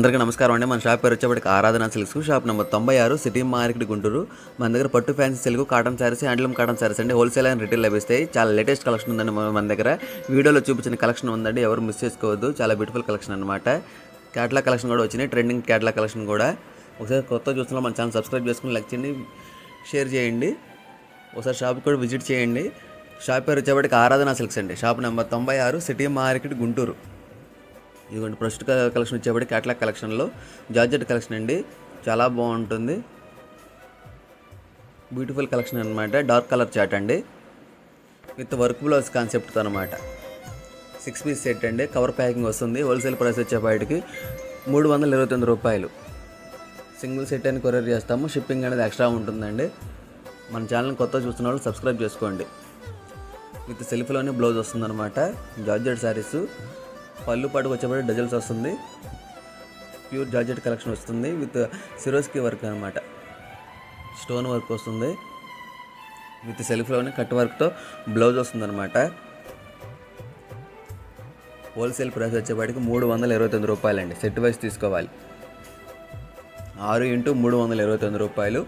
అందరికీ నమస్కారం అండి. మన షాప్ పేరు వచ్చేప్పటికి ఆరాధన silks, shop number 96, city market, Guntur. మన దగ్గర పట్టు fancy silk, cotton saris, handloom cotton saris అండి హోల్సేల్ అండ్ రిటైల్ లభిస్తాయి. చాలా లేటెస్ట్ కలెక్షన్ ఉందండి మన దగ్గర. వీడియోలో చూపించిన కలెక్షన్ ఉందండి, ఎవరు మిస్ చేసుకోవద్దు. చాలా బ్యూటిఫుల్ కలెక్షన్ అనమాట. క్యాటలాగ్ కలెక్షన్ కూడా వచ్చినాయి, ట్రెండింగ్ క్యాటలాగ్ కలెక్షన్ కూడా. ఒకసారి కొత్త చూస్తున్నా మన ఛానల్ సబ్స్క్రైబ్ చేసుకుని లైక్ చేయండి, షేర్ చేయండి. ఒకసారి షాప్ కూడా విజిట్ చేయండి. షాప్ పేరు వచ్చేప్పటికి ఆరాధన సిల్క్స్ అండి, shop number 96, city market, Guntur. ఇదిగోండి ప్రస్తుత కలెక్షన్ వచ్చేప్పటికి క్యాటలాగ్ కలెక్షన్లో జార్జెట్ కలెక్షన్ అండి, చాలా బాగుంటుంది. బ్యూటిఫుల్ కలెక్షన్ అనమాట. డార్క్ కలర్ చాట్ అండి విత్ వర్క్ బ్లౌజ్ కాన్సెప్ట్ అనమాట. 6 పీస్ సెట్ అండి, కవర్ ప్యాకింగ్ వస్తుంది. హోల్సేల్ ప్రైస్ వచ్చేప్పటికి 329 రూపాయలు. సింగిల్ సెట్ అని కొరియర్ చేస్తాము, షిప్పింగ్ అనేది ఎక్స్ట్రా ఉంటుందండి. మన ఛానల్ని కొత్త చూస్తున్న వాళ్ళు సబ్స్క్రైబ్ చేసుకోండి. విత్ సెల్ఫ్లోనే బ్లౌజ్ వస్తుందన్నమాట. జార్జెట్ శారీస్, పళ్ళు పాటుకు వచ్చేప్పటికి డజల్స్ వస్తుంది. ప్యూర్ జార్జెట్ కలెక్షన్ వస్తుంది విత్ సిరోస్కి వర్క్ అనమాట. స్టోన్ వర్క్ వస్తుంది విత్ సెల్ఫ్లోనే కట్ వర్క్తో బ్లౌజ్ వస్తుంది అనమాట. హోల్సేల్ ప్రైస్ వచ్చేప్పటికి 329 రూపాయలండి. సెట్ వైజ్ తీసుకోవాలి. 6 × 329 రూపాయలు.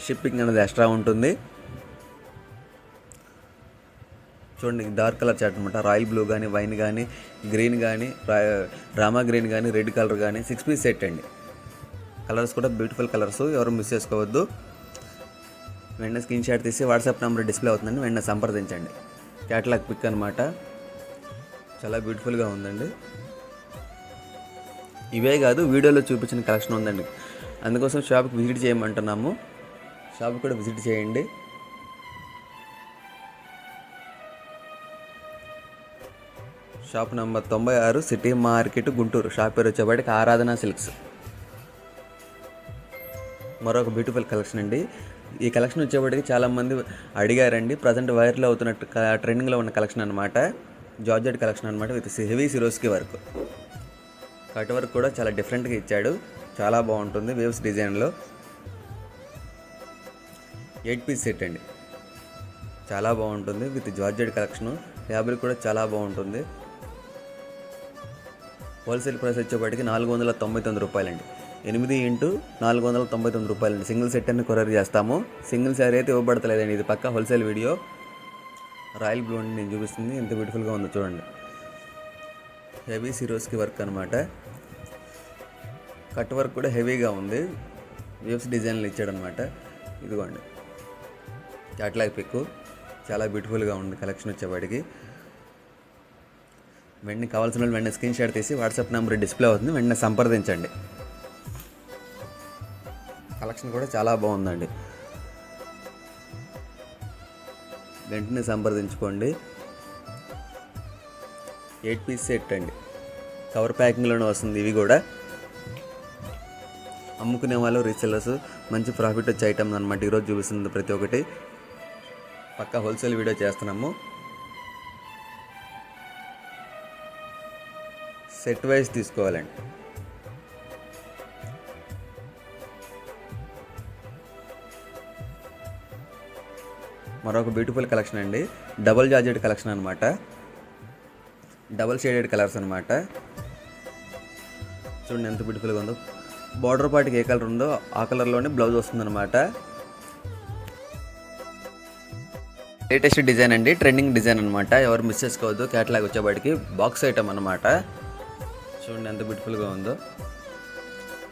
షిప్పింగ్ అనేది ఎక్స్ట్రా ఉంటుంది. చూడండి, డార్క్ కలర్ చాట్ అనమాట. రాయల్ బ్లూ కానీ, వైన్ కానీ, గ్రీన్ కానీ, రామా గ్రీన్ కానీ, రెడ్ కలర్ కానీ, 6 పీస్ సెట్ అండి. కలర్స్ కూడా బ్యూటిఫుల్ కలర్స్, ఎవరు మిస్ చేసుకోవద్దు. వెంటనే స్క్రీన్ షాట్ తీసి వాట్సాప్ నెంబర్ డిస్ప్లే అవుతుందండి, వెంటనే సంప్రదించండి. క్యాటలాగ్ పిక్ అనమాట, చాలా బ్యూటిఫుల్గా ఉందండి. ఇవే కాదు, వీడియోలో చూపించిన కలెక్షన్ ఉందండి, అందుకోసం షాప్కి విజిట్ చేయమంటున్నాము. షాప్ కూడా విజిట్ చేయండి. Shop number 96, city market, Guntur. Shop పేరు వచ్చేప్పటికి ఆరాధన సిల్క్స్. మరొక బ్యూటిఫుల్ కలెక్షన్ అండి. ఈ కలెక్షన్ వచ్చేప్పటికి చాలామంది అడిగారండి. ప్రజెంట్ వైర్లో అవుతున్నట్టు ట్రెండింగ్లో ఉన్న కలెక్షన్ అనమాట. జార్జెట్ కలెక్షన్ అనమాట with heavy Swarovski work. Cut work కూడా చాలా డిఫరెంట్గా ఇచ్చాడు, చాలా బాగుంటుంది. వేవ్స్ డిజైన్లో 8 పీస్ సెట్ అండి, చాలా బాగుంటుంది. With georgette collection. ఫ్యాబ్రిక్ కూడా చాలా బాగుంటుంది. హోల్సేల్ ప్రైస్ వచ్చేప్పటికి 499 రూపాయలండి. 8 × 499 రూపాయలండి. సింగిల్ సెట్ అని కొరియర్ చేస్తాము. సింగిల్ శారీ అయితే ఇవ్వబడతలేదండి, ఇది పక్కా హోల్సేల్ వీడియో. రాయల్ బ్లూ అండి నేను చూపిస్తుంది, ఎంత బ్యూటిఫుల్గా ఉందో చూడండి. హెవీ సిరోస్కి వర్క్ అనమాట. కట్ వర్క్ కూడా హెవీగా ఉంది, వేవ్స్ డిజైన్లు ఇచ్చాడనమాట. ఇదిగోండి క్యాటలాగ్ పిక్, చాలా బ్యూటిఫుల్గా ఉంది కలెక్షన్ వచ్చేవాడికి. వెంటనే కావాల్సిన వాళ్ళు వెంటనే స్క్రీన్ షాట్ తీసి వాట్సాప్ నెంబర్ డిస్ప్లే అవుతుంది, వెంటనే సంప్రదించండి. కలెక్షన్ కూడా చాలా బాగుందండి, వెంటనే సంప్రదించుకోండి. 8 పీస్ సెట్ అండి, కవర్ ప్యాకింగ్లోనే వస్తుంది. ఇవి కూడా అమ్ముకునే వాళ్ళు, రీసెల్లర్స్ మంచి ప్రాఫిట్ వచ్చే ఐటమ్ అనమాట. ఈరోజు చూపిస్తుంది ప్రతి ఒక్కటి పక్కా హోల్సేల్ వీడియో చేస్తున్నాము. సెట్ వైజ్ తీసుకోవాలండి. మరొక బ్యూటిఫుల్ కలెక్షన్ అండి, డబుల్ జార్జెట్ కలెక్షన్ అనమాట. డబుల్ షేడెడ్ కలర్స్ అనమాట. చూడండి ఎంత బ్యూటిఫుల్గా ఉందో. బార్డర్ పార్ట్కి ఏ కలర్ ఉందో ఆ కలర్లోనే బ్లౌజ్ వస్తుందన్నమాట. లేటెస్ట్ డిజైన్ అండి, ట్రెండింగ్ డిజైన్ అనమాట, ఎవరు మిస్ చేసుకోవద్దు. క్యాటలాగ్ వచ్చేవాడికి బాక్స్ ఐటమ్ అనమాట. చూడండి ఎంత బ్యూటిఫుల్గా ఉందో.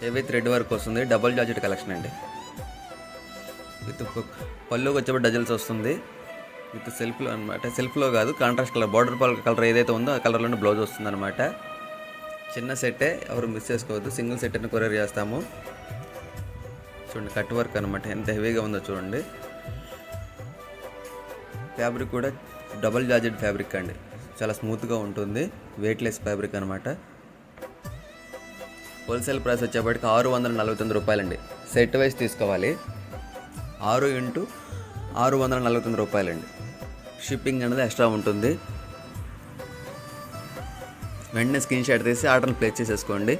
హెవీ థ్రెడ్ వర్క్ వస్తుంది, డబుల్ జార్జెట్ కలెక్షన్ అండి. విత్ పళ్ళుకి వచ్చేప్పుడు డజల్స్ వస్తుంది విత్ సెల్ఫ్లో అనమాట. సెల్ఫ్లో కాదు, కాంట్రాస్ట్ కలర్, బార్డర్ కలర్ ఏదైతే ఉందో ఆ కలర్లోనే బ్లౌజ్ వస్తుంది అనమాట. చిన్న సెట్టే, ఎవరు మిస్ చేసుకోవద్దు. సింగిల్ సెట్ అని కొరియర్ చేస్తాము. చూడండి కట్ వర్క్ అనమాట, ఎంత హెవీగా ఉందో చూడండి. ఫ్యాబ్రిక్ కూడా డబుల్ జార్జెట్ ఫ్యాబ్రిక్ అండి, చాలా స్మూత్గా ఉంటుంది. వెయిట్లెస్ ఫ్యాబ్రిక్ అనమాట. హోల్సేల్ ప్రైస్ వచ్చేప్పటికి 649 రూపాయలండి. సెట్ వైజ్ తీసుకోవాలి. 6 × 649 రూపాయలండి. షిప్పింగ్ అనేది ఎక్స్ట్రా ఉంటుంది. వెంటనే స్క్రీన్ షాట్ తీసి ఆర్డర్ని ప్లేస్ చేసేసుకోండి.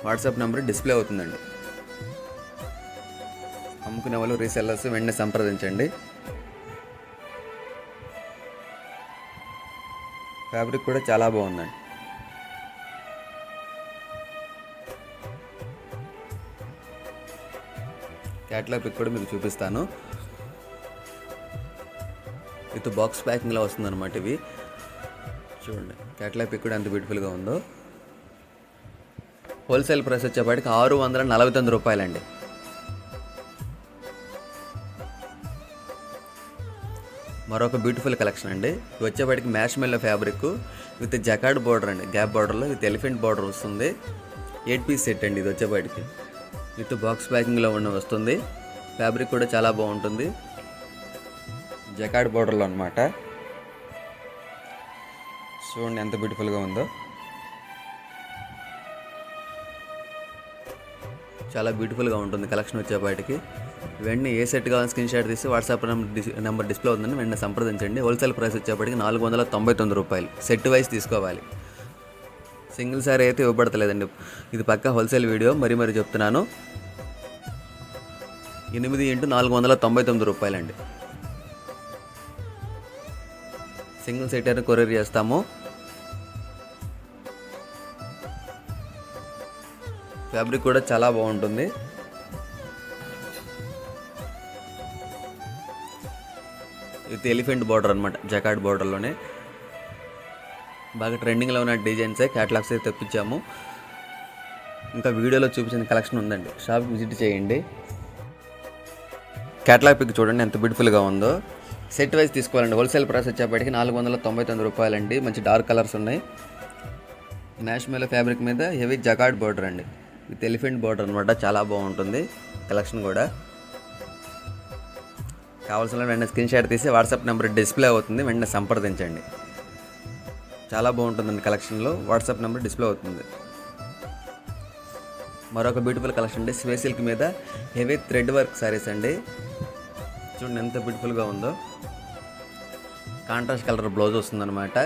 వాట్సాప్ నెంబర్ డిస్ప్లే అవుతుందండి. అమ్ముకునే వాళ్ళు, రీసెల్లర్స్ వెంటనే సంప్రదించండి. ఫ్యాబ్రిక్ కూడా చాలా బాగుందండి. క్యాటలాగ్ పిక్ కూడా మీకు చూపిస్తాను. విత్ బాక్స్ ప్యాకింగ్లో వస్తుంది అనమాట. ఇవి చూడండి, క్యాటలాగ్ పిక్ కూడా ఎంత బ్యూటిఫుల్గా ఉందో. హోల్సేల్ ప్రైస్ వచ్చేపాటికి 649 రూపాయలండి. మరొక బ్యూటిఫుల్ కలెక్షన్ అండి. ఇది వచ్చేపాటికి మ్యాష్ మెల్లో ఫ్యాబ్రిక్ విత్ జకార్డ్ బార్డర్ అండి. గ్యాప్ బార్డర్లో విత్ ఎలిఫెంట్ బార్డర్ వస్తుంది. 8 పీస్ సెట్ అండి. ఇది వచ్చేపాటికి విత్ బాక్స్ ప్యాకింగ్లో వస్తుంది. ఫ్యాబ్రిక్ కూడా చాలా బాగుంటుంది. జకార్డ్ బార్డర్లో అనమాట. చూడండి ఎంత బ్యూటిఫుల్గా ఉందో. చాలా బ్యూటిఫుల్గా ఉంటుంది కలెక్షన్ వచ్చేపాటికి. వెంటనే ఏ సెట్ కావాలని స్క్రీన్ షాట్ తీసి వాట్సాప్ నెంబర్ డిస్ప్లే అవుతుందని వెంటనే సంప్రదించండి. హోల్సేల్ ప్రైస్ వచ్చేప్పటికి 499 రూపాయలు. సెట్ వైజ్ తీసుకోవాలి. సింగిల్ సారీ అయితే ఇవ్వబడతలేదండి. ఇది పక్కా హోల్సేల్ వీడియో, మరీ చెప్తున్నాను. 8 × 499 రూపాయలండి. సింగిల్ సెట్ అయితే కొరియర్ చేస్తాము. ఫ్యాబ్రిక్ కూడా చాలా బాగుంటుంది. విత్ ఎలిఫెంట్ బార్డర్ అనమాట. జకార్డ్ బార్డర్లోనే బాగా ట్రెండింగ్లో ఉన్న డిజైన్సే క్యాటలాగ్స్ అయితే తెప్పించాము. ఇంకా వీడియోలో చూపించిన కలెక్షన్ ఉందండి. షాప్కి విజిట్ చేయండి. క్యాటలాగ్ పిక్ చూడండి ఎంత బ్యూటిఫుల్గా ఉందో. సెట్ వైజ్ తీసుకోవాలండి. హోల్సేల్ ప్రైస్ వచ్చేప్పటికి 499 రూపాయలండి. మంచి డార్క్ కలర్స్ ఉన్నాయి. మ్యాష్ మెల్లో ఫ్యాబ్రిక్ మీద హెవీ జకార్డ్ బార్డర్ అండి. విత్ ఎలిఫెంట్ బార్డర్ అనమాట. చాలా బాగుంటుంది కలెక్షన్ కూడా. కావాల్సిన వెంటనే స్క్రీన్ షాట్ తీసి వాట్సాప్ నెంబర్ డిస్ప్లే అవుతుంది, వెంటనే సంప్రదించండి. చాలా బాగుంటుందండి కలెక్షన్లో. వాట్సాప్ నెంబర్ డిస్ప్లే అవుతుంది. మరొక బ్యూటిఫుల్ కలెక్షన్ అండి. స్వే సిల్క్ మీద హెవీ థ్రెడ్ వర్క్ సారీస్ అండి. చూడండి ఎంత బ్యూటిఫుల్గా ఉందో. కాంట్రాస్ట్ కలర్ బ్లౌజ్ వస్తుందన్నమాట.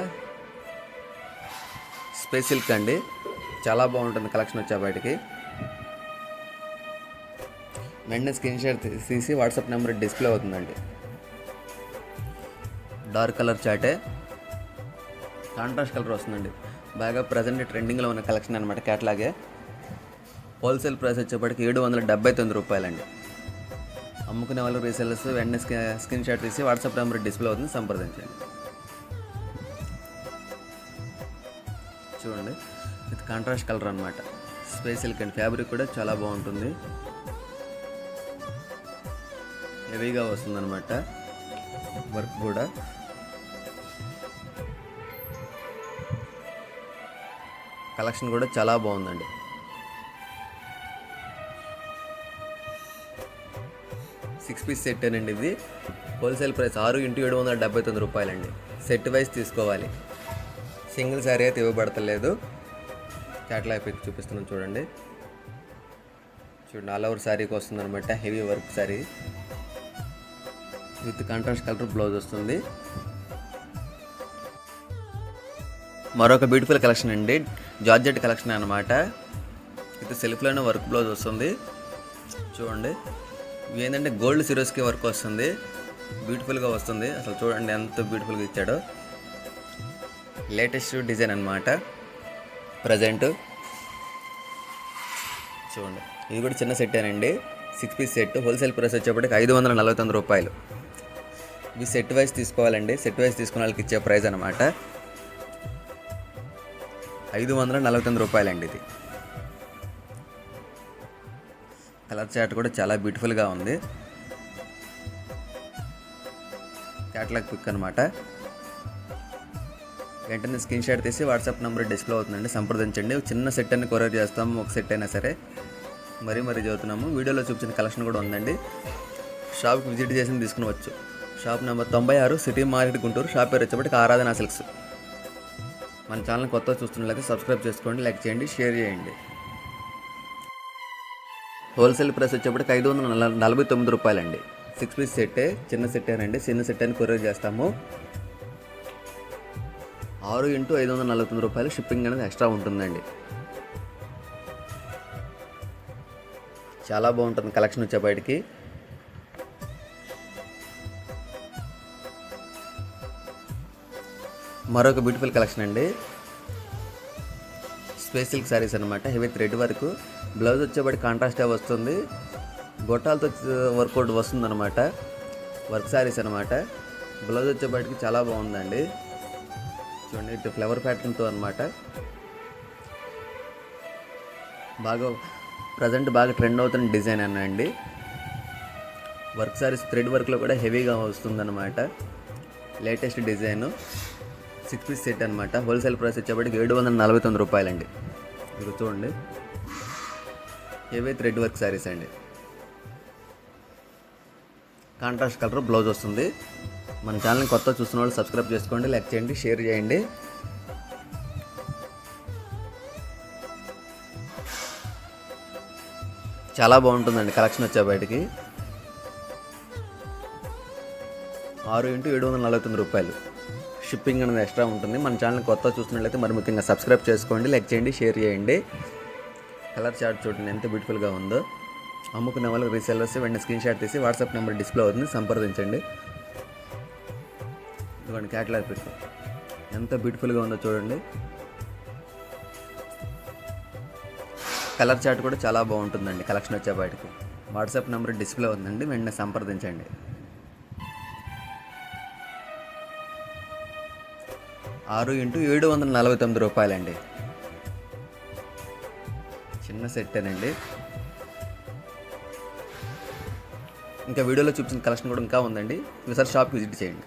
స్వే సిల్క్ అండి. చాలా బాగుంటుంది కలెక్షన్ వచ్చేపాటికి. వెంటనే స్క్రీన్ షాట్ తీసి వాట్సాప్ నెంబర్ డిస్ప్లే అవుతుందండి. డార్క్ కలర్ చాటే, కాంట్రాస్ట్ కలర్ వస్తుందండి. బాగా ప్రజెంట్ ట్రెండింగ్లో ఉన్న కలెక్షన్ అనమాట. క్యాటలాగే. హోల్సేల్ ప్రైస్ వచ్చేప్పటికి 779 రూపాయలండి. అమ్ముకునే వాళ్ళు రీసెల్లర్స్ వెంటనే స్క్రీన్ షాట్ తీసి వాట్సాప్ నెంబర్ డిస్ప్లే అవుతుంది, సంప్రదించండి. చూడండి ఇది కాంట్రాస్ట్ కలర్ అనమాట. స్వే సిల్క్ అండ్ ఫ్యాబ్రిక్ కూడా చాలా బాగుంటుంది. హెవీగా వస్తుందన్నమాట వర్క్ కూడా. కలెక్షన్ కూడా చాలా బాగుందండి. సిక్స్ పీస్ సెట్ అండి. ఇది హోల్సేల్ ప్రైస్ 6 × 779 రూపాయలండి. సెట్ వైజ్ తీసుకోవాలి. సింగిల్ శారీ అయితే ఇవ్వబడతలేదు. క్యాటలాగ్ పిక్ చూపిస్తున్నాను చూడండి. చూడండి ఆల్ ఓవర్ శారీకి వస్తుంది అనమాట. Heavy work sari with contrast colour blouse వస్తుంది. మరొక బ్యూటిఫుల్ కలెక్షన్ అండి. జార్జెట్ కలెక్షన్ అనమాట. విత్ సెల్ఫ్లోనే వర్క్ బ్లౌజ్ వస్తుంది. చూడండి ఇవి ఏంటంటే గోల్డ్ సిరోస్కి వర్క్ వస్తుంది. బ్యూటిఫుల్గా వస్తుంది. అసలు చూడండి ఎంత బ్యూటిఫుల్గా ఇచ్చాడో. లేటెస్ట్ డిజైన్ అనమాట ప్రజెంట్. చూడండి ఇది కూడా చిన్న సెట్టేనండి. 6 పీస్ సెట్. హోల్సేల్ ప్రైస్ వచ్చేప్పటికి 549 రూపాయలు. ఇవి సెట్ వైజ్ తీసుకోవాలండి. సెట్ వైజ్ తీసుకున్న వాళ్ళకి ఇచ్చే ప్రైస్ అనమాట. 549 రూపాయలండి. ఇది కలర్ చార్ట్ కూడా చాలా బ్యూటిఫుల్గా ఉంది. క్యాటలాగ్ పిక్ అనమాట. వెంటనే స్క్రీన్ షాట్ తీసి వాట్సాప్ నెంబర్ డిస్ప్లే అవుతుందండి, సంప్రదించండి. చిన్న సెట్ అని కొరియర్ చేస్తాము. ఒక సెట్ అయినా సరే. మరీ చదువుతున్నాము. వీడియోలో చూపించిన కలెక్షన్ కూడా ఉందండి. షాప్కి విజిట్ చేసి తీసుకునవచ్చు. Shop number 96 city market Guntur. Shop పేరు వచ్చేప్పటికి ఆరాధన సిల్క్స్. మన ఛానల్ కొత్తగా చూస్తున్నట్లయితే సబ్స్క్రైబ్ చేసుకోండి, లైక్ చేయండి, షేర్ చేయండి. హోల్సేల్ ప్రైస్ వచ్చేప్పటికి 549 రూపాయలండి. 6 పీస్ సెట్టే. చిన్న సెట్టేనండి. చిన్న సెట్ అని కొరియర్ చేస్తాము. 6 × 549 రూపాయలు. షిప్పింగ్ అనేది ఎక్స్ట్రా ఉంటుందండి. చాలా బాగుంటుంది కలెక్షన్ వచ్చేప్పటికి. మరొక బ్యూటిఫుల్ కలెక్షన్ అండి. స్పేస్ సిల్క్ శారీస్ అనమాట. హెవీ థ్రెడ్ వరకు. బ్లౌజ్ వచ్చేప్పటికి కాంట్రాస్టే వస్తుంది. గొట్టాలతో వర్కౌట్ వస్తుందన్నమాట. వర్క్ శారీస్ అనమాట. బ్లౌజ్ వచ్చేపాటికి చాలా బాగుందండి. చూడండి, ఇటు ఫ్లవర్ ప్యాటర్న్తో అనమాట. ప్రజెంట్ బాగా ట్రెండ్ అవుతున్న డిజైన్ అనండి. వర్క్ శారీస్ థ్రెడ్ వర్క్లో కూడా హెవీగా వస్తుందన్నమాట. లేటెస్ట్ డిజైన్ 6 పీస్ సెట్ అనమాట. హోల్సేల్ ప్రైస్ వచ్చేప్పటికి 749 రూపాయలండి. ఇది చూడండి, హెవీ థ్రెడ్ వర్క్ శారీస్ అండి. కాంట్రాస్ట్ కలర్ బ్లౌజ్ వస్తుంది. మన ఛానల్ని కొత్త చూస్తున్న వాళ్ళు సబ్స్క్రైబ్ చేసుకోండి, లైక్ చేయండి, షేర్ చేయండి. చాలా బాగుంటుందండి కలెక్షన్ వచ్చేపాటికి. 6x749 రూపాయలు. షిప్పింగ్ అనేది ఎక్స్ట్రా ఉంటుంది. మన ఛానల్ కొత్త చూస్తున్నట్లయితే మరి ముఖ్యంగా సబ్స్క్రైబ్ చేసుకోండి, లైక్ చేయండి, షేర్ చేయండి. కలర్ చార్ట్ చూడండి ఎంత బ్యూటిఫుల్గా ఉందో. అమ్ముకునే వాళ్ళకి రీసెల్లర్స్ వెంటనే స్క్రీన్ షాట్ తీసి వాట్సాప్ నెంబర్ డిస్ప్లే అవుతుంది, సంప్రదించండి. ఇదిగోండి క్యాటలాగ్ పిక్ ఎంత బ్యూటిఫుల్గా ఉందో చూడండి. కలర్ చార్ట్ కూడా చాలా బాగుంటుందండి కలెక్షన్ వచ్చేపాటికి. వాట్సాప్ నెంబర్ డిస్ప్లే అవుతుందండి, వెంటనే సంప్రదించండి. 6x749 రూపాయలండి. చిన్న సెట్టేనండి. ఇంకా వీడియోలో చూపించిన కలెక్షన్ కూడా ఇంకా ఉందండి. ఒకసారి షాప్కి విజిట్ చేయండి.